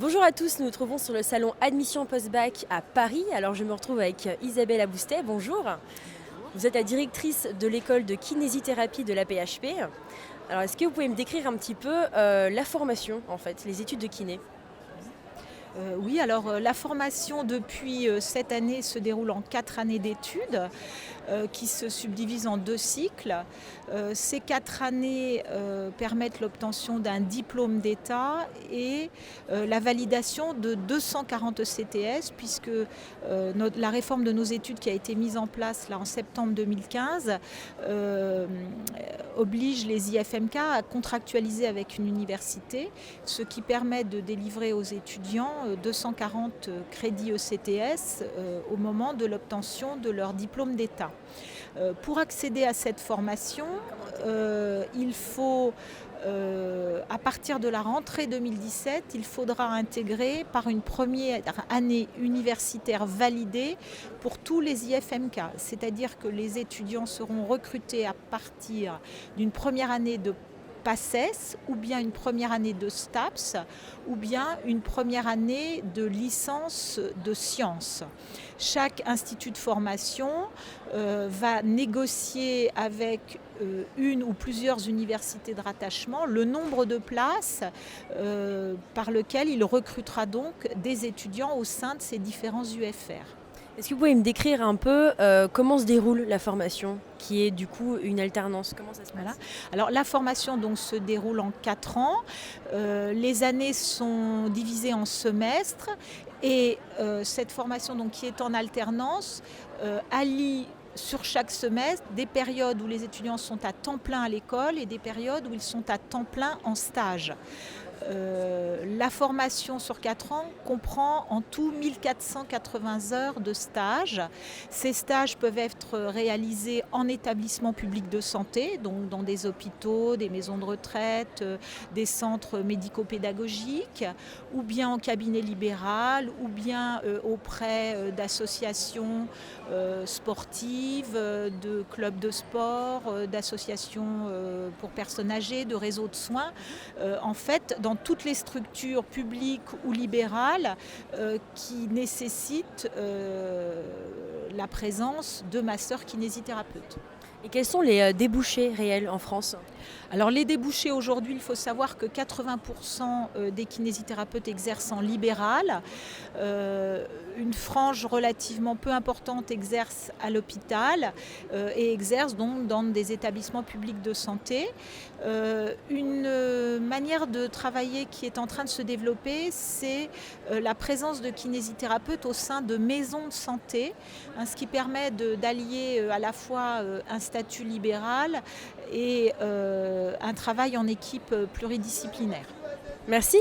Bonjour à tous, nous nous trouvons sur le salon Admission Post-Bac à Paris. Alors je me retrouve avec Isabelle Aboustet, bonjour. Bonjour. Vous êtes la directrice de l'école de kinésithérapie de l'AP-HP. Alors est-ce que vous pouvez me décrire un petit peu la formation en fait, les études de kiné? Oui, alors la formation depuis cette année se déroule en 4 années d'études qui se subdivisent en 2 cycles. Ces 4 années permettent l'obtention d'un diplôme d'État et la validation de 240 ECTS puisque la réforme de nos études qui a été mise en place là, en septembre 2015 oblige les IFMK à contractualiser avec une université, ce qui permet de délivrer aux étudiants 240 crédits ECTS au moment de l'obtention de leur diplôme d'État. Pour accéder à cette formation, il faut, à partir de la rentrée 2017, il faudra intégrer par une première année universitaire validée pour tous les IFMK. C'est-à-dire que les étudiants seront recrutés à partir d'une première année de PACES, ou bien une première année de STAPS, ou bien une première année de licence de sciences. Chaque institut de formation va négocier avec une ou plusieurs universités de rattachement le nombre de places par lequel il recrutera donc des étudiants au sein de ces différents UFR. Est-ce que vous pouvez me décrire un peu comment se déroule la formation, qui est du coup une alternance? Comment ça se Voilà. passe? Alors la formation donc, se déroule en 4 ans. Les années sont divisées en semestres et cette formation donc, qui est en alternance allie sur chaque semestre des périodes où les étudiants sont à temps plein à l'école et des périodes où ils sont à temps plein en stage. La formation sur 4 ans comprend en tout 1480 heures de stage. Ces stages peuvent être réalisés en établissement public de santé, donc dans des hôpitaux, des maisons de retraite, des centres médico-pédagogiques, ou bien en cabinet libéral, ou bien auprès d'associations sportives, de clubs de sport, d'associations pour personnes âgées, de réseaux de soins. En fait, dans toutes les structures publiques ou libérales qui nécessitent la présence de masseurs kinésithérapeutes. Et quels sont les débouchés réels en France? Alors les débouchés aujourd'hui, il faut savoir que 80% des kinésithérapeutes exercent en libéral. Une frange relativement peu importante exerce à l'hôpital et exerce donc dans des établissements publics de santé. Une manière de travailler qui est en train de se développer, c'est la présence de kinésithérapeutes au sein de maisons de santé, ce qui permet d'allier à la fois un statut libéral et un travail en équipe pluridisciplinaire. Merci.